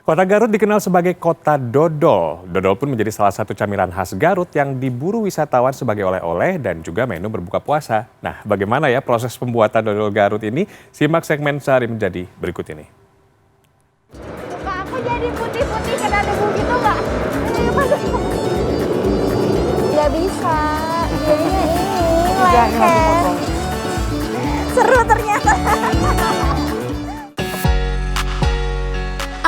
Kota Garut dikenal sebagai kota dodol. Dodol pun menjadi salah satu camilan khas Garut yang diburu wisatawan sebagai oleh-oleh dan juga menu berbuka puasa. Nah, bagaimana ya proses pembuatan dodol Garut ini? Simak segmen sehari menjadi berikut ini. Muka aku jadi putih-putih kena debu gitu nggak? Nggak bisa, jadinya ini lengket. Seru ternyata.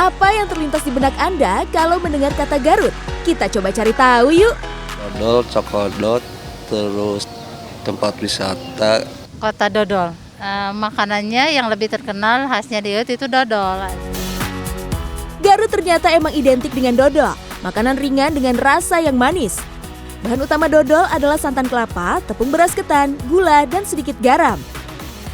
Apa yang terlintas di benak Anda kalau mendengar kata Garut? Kita coba cari tahu yuk. Dodol, cokodot, terus tempat wisata. Kota dodol, makanannya yang lebih terkenal khasnya di Garut itu dodol. Garut ternyata emang identik dengan dodol, makanan ringan dengan rasa yang manis. Bahan utama dodol adalah santan kelapa, tepung beras ketan, gula, dan sedikit garam.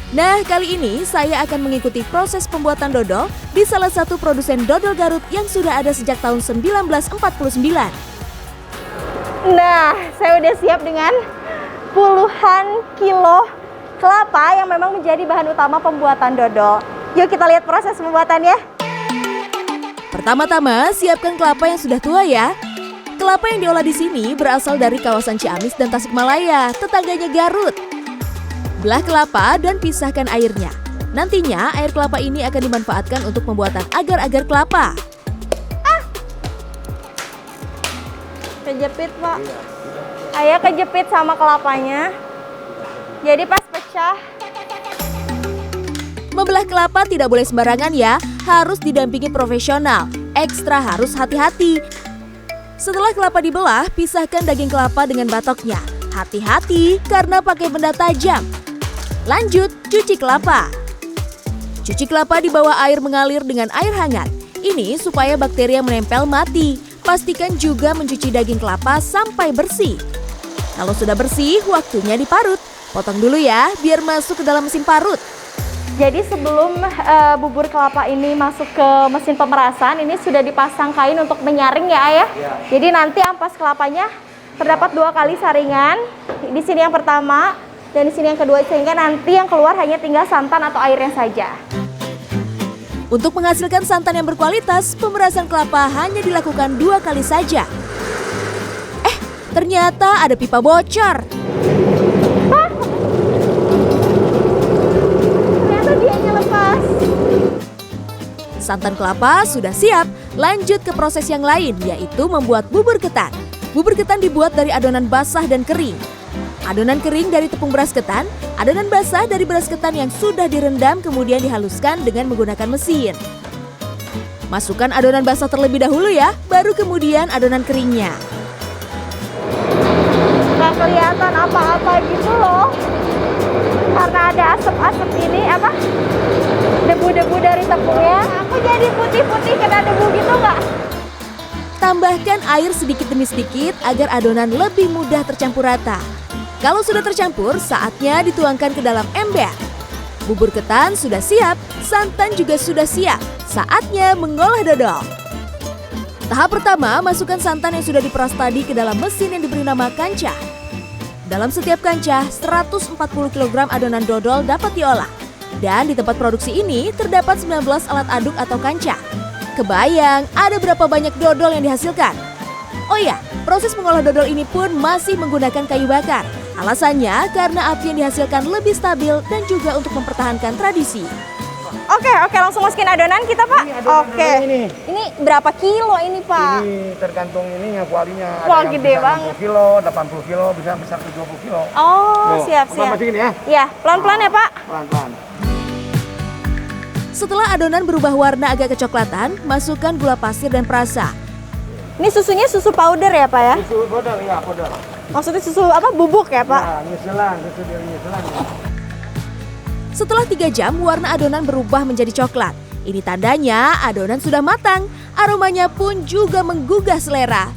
Nah, kali ini saya akan mengikuti proses pembuatan dodol di salah satu produsen dodol Garut yang sudah ada sejak tahun 1949. Nah, saya udah siap dengan puluhan kilo kelapa yang memang menjadi bahan utama pembuatan dodol. Yuk kita lihat proses pembuatannya. Pertama-tama, siapkan kelapa yang sudah tua ya. Kelapa yang diolah di sini berasal dari kawasan Ciamis dan Tasikmalaya, tetangganya Garut. Belah kelapa dan pisahkan airnya. Nantinya air kelapa ini akan dimanfaatkan untuk pembuatan agar-agar kelapa. Kejepit, Pak. Ayah kejepit sama kelapanya. Jadi pas pecah. Membelah kelapa tidak boleh sembarangan ya, harus didampingi profesional. Ekstra harus hati-hati. Setelah kelapa dibelah, pisahkan daging kelapa dengan batoknya. Hati-hati karena pakai benda tajam. Lanjut, cuci kelapa. Cuci kelapa di bawah air mengalir dengan air hangat. Ini supaya bakteri yang menempel mati. Pastikan juga mencuci daging kelapa sampai bersih. Kalau sudah bersih, waktunya diparut. Potong dulu ya, biar masuk ke dalam mesin parut. Jadi sebelum bubur kelapa ini masuk ke mesin pemerasan, ini sudah dipasang kain untuk menyaring ya, Ayah? Ya. Jadi nanti ampas kelapanya terdapat 2 kali saringan. Di sini yang pertama dan di sini yang kedua, sehingga nanti yang keluar hanya tinggal santan atau airnya saja. Untuk menghasilkan santan yang berkualitas, pemerasan kelapa hanya dilakukan 2 kali saja. Ternyata ada pipa bocor. Ternyata dianya lepas. Santan kelapa sudah siap, lanjut ke proses yang lain, yaitu membuat bubur ketan. Bubur ketan dibuat dari adonan basah dan kering. Adonan kering dari tepung beras ketan, adonan basah dari beras ketan yang sudah direndam kemudian dihaluskan dengan menggunakan mesin. Masukkan adonan basah terlebih dahulu ya, baru kemudian adonan keringnya. Nggak kelihatan apa-apa gitu loh. Karena ada asap-asap ini, debu-debu dari tepungnya. Aku jadi putih-putih kena debu gitu nggak? Tambahkan air sedikit demi sedikit agar adonan lebih mudah tercampur rata. Kalau sudah tercampur, saatnya dituangkan ke dalam ember. Bubur ketan sudah siap, santan juga sudah siap. Saatnya mengolah dodol. Tahap pertama, masukkan santan yang sudah diperas tadi ke dalam mesin yang diberi nama kancah. Dalam setiap kancah, 140 kg adonan dodol dapat diolah. Dan di tempat produksi ini terdapat 19 alat aduk atau kancah. Kebayang ada berapa banyak dodol yang dihasilkan? Oh ya, proses mengolah dodol ini pun masih menggunakan kayu bakar. Alasannya karena api yang dihasilkan lebih stabil dan juga untuk mempertahankan tradisi. Oke, langsung masukin adonan kita, Pak. Oke. Ini berapa kilo ini, Pak? Ini tergantung ininya, kualinya. Wah, ada yang gede bisa banget. 60 kilo, 80 kilo, bisa 70 kilo. Oh, siap. Masukin ya? Iya, pelan-pelan ya, Pak. Pelan-pelan. Setelah adonan berubah warna agak kecoklatan, masukkan gula pasir dan perasa. Ini susunya susu powder ya, Pak ya? Susu powder, ya powder. Maksudnya susu bubuk ya, Pak? Ya, nyusulan, susu dari nyusulan. Setelah 3 jam, warna adonan berubah menjadi coklat. Ini tandanya adonan sudah matang. Aromanya pun juga menggugah selera.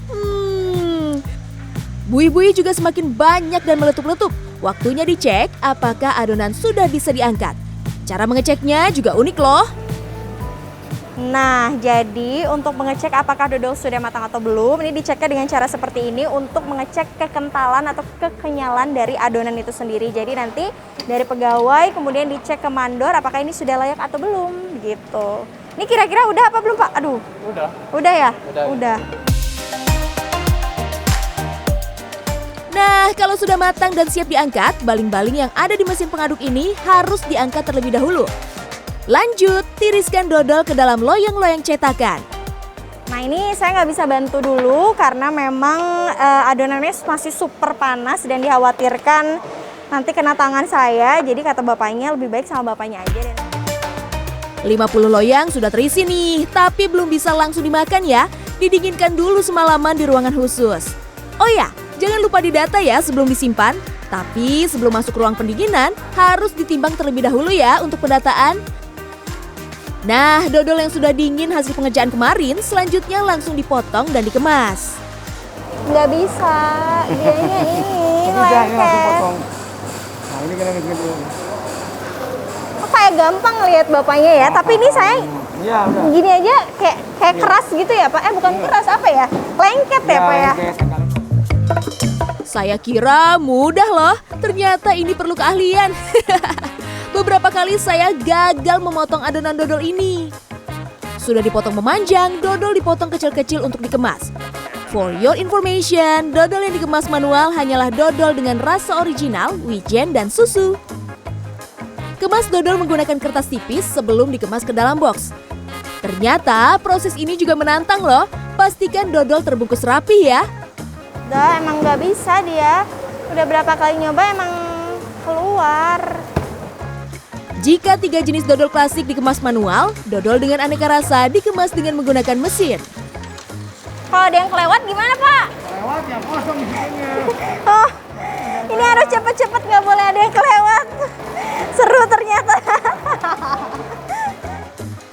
Buih-buih juga semakin banyak dan meletup-letup. Waktunya dicek apakah adonan sudah bisa diangkat. Cara mengeceknya juga unik loh. Nah, jadi untuk mengecek apakah dodol sudah matang atau belum, ini diceknya dengan cara seperti ini untuk mengecek kekentalan atau kekenyalan dari adonan itu sendiri. Jadi nanti dari pegawai kemudian dicek ke mandor apakah ini sudah layak atau belum gitu. Ini kira-kira udah apa belum Pak? Aduh. Udah ya? Udah. Nah, kalau sudah matang dan siap diangkat, baling-baling yang ada di mesin pengaduk ini harus diangkat terlebih dahulu. Lanjut, tiriskan dodol ke dalam loyang-loyang cetakan. Nah ini saya nggak bisa bantu dulu karena memang adonannya masih super panas dan dikhawatirkan nanti kena tangan saya. Jadi kata bapaknya lebih baik sama bapaknya aja deh. 50 loyang sudah terisi nih, tapi belum bisa langsung dimakan ya. Didinginkan dulu semalaman di ruangan khusus. Oh ya, jangan lupa didata ya sebelum disimpan. Tapi sebelum masuk ruang pendinginan, harus ditimbang terlebih dahulu ya untuk pendataan. Nah, dodol yang sudah dingin hasil pengerjaan kemarin, selanjutnya langsung dipotong dan dikemas. Nggak bisa, dianya ini Bisa ini langsung lengket. potong. Nah ini kita bikin dulu. Oh, kayak gampang lihat bapaknya ya, tapi ini saya Iya udah. gini aja kayak keras gitu ya Pak. Bukan keras apa ya? Lengket ya Pak ya. lengket. Saya kira mudah loh, ternyata ini perlu keahlian. Beberapa kali saya gagal memotong adonan dodol ini. Sudah dipotong memanjang, dodol dipotong kecil-kecil untuk dikemas. For your information, dodol yang dikemas manual hanyalah dodol dengan rasa original, wijen, dan susu. Kemas dodol menggunakan kertas tipis sebelum dikemas ke dalam box. Ternyata proses ini juga menantang loh. Pastikan dodol terbungkus rapi ya. Udah emang nggak bisa dia. Udah berapa kali nyoba emang keluar. Jika 3 jenis dodol klasik dikemas manual, dodol dengan aneka rasa dikemas dengan menggunakan mesin. Kalau ada yang kelewat gimana Pak? Lewat yang kosong isinya. Oh, ini harus cepet-cepet nggak boleh ada yang kelewat. Seru ternyata.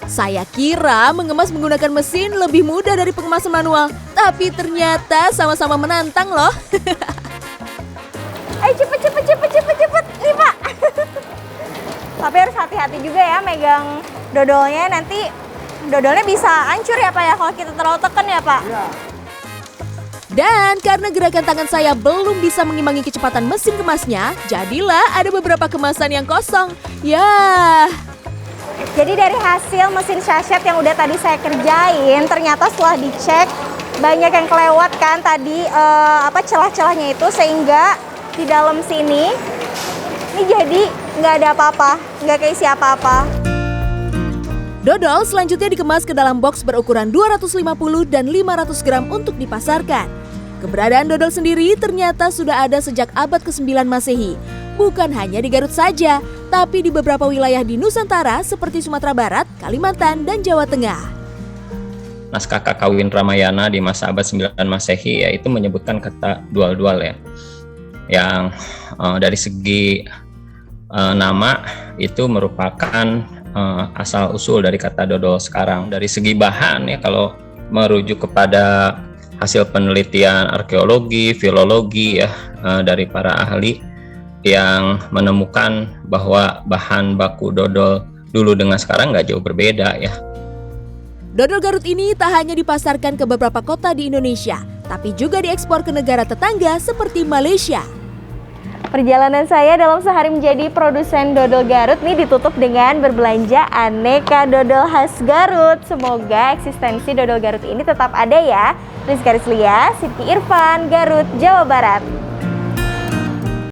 Saya kira mengemas menggunakan mesin lebih mudah dari pengemasan manual, tapi ternyata sama-sama menantang loh. Ayo cepet. Nih Pak. Tapi harus hati-hati juga ya megang dodolnya, nanti dodolnya bisa hancur ya Pak ya kalau kita terlalu tekan ya Pak. Dan karena gerakan tangan saya belum bisa mengimbangi kecepatan mesin kemasnya, jadilah ada beberapa kemasan yang kosong. Ya. Jadi dari hasil mesin sachet yang udah tadi saya kerjain, ternyata setelah dicek banyak yang kelewat kan tadi celah-celahnya itu, sehingga di dalam sini ini jadi nggak ada apa-apa, nggak keisi apa-apa. Dodol selanjutnya dikemas ke dalam box berukuran 250 dan 500 gram untuk dipasarkan. Keberadaan dodol sendiri ternyata sudah ada sejak abad ke-9 Masehi. Bukan hanya di Garut saja, tapi di beberapa wilayah di Nusantara seperti Sumatera Barat, Kalimantan, dan Jawa Tengah. Naskah Kakawin Ramayana di masa abad 9 Masehi yaitu menyebutkan kata dual-dual ya. Yang dari segi nama itu merupakan asal usul dari kata dodol sekarang. Dari segi bahan ya, kalau merujuk kepada hasil penelitian arkeologi, filologi ya dari para ahli yang menemukan bahwa bahan baku dodol dulu dengan sekarang nggak jauh berbeda ya. Dodol Garut ini tak hanya dipasarkan ke beberapa kota di Indonesia, tapi juga diekspor ke negara tetangga seperti Malaysia. Perjalanan saya dalam sehari menjadi produsen dodol Garut ini ditutup dengan berbelanja aneka dodol khas Garut. Semoga eksistensi dodol Garut ini tetap ada ya. Rizka Rizlia, Siti Irfan, Garut, Jawa Barat.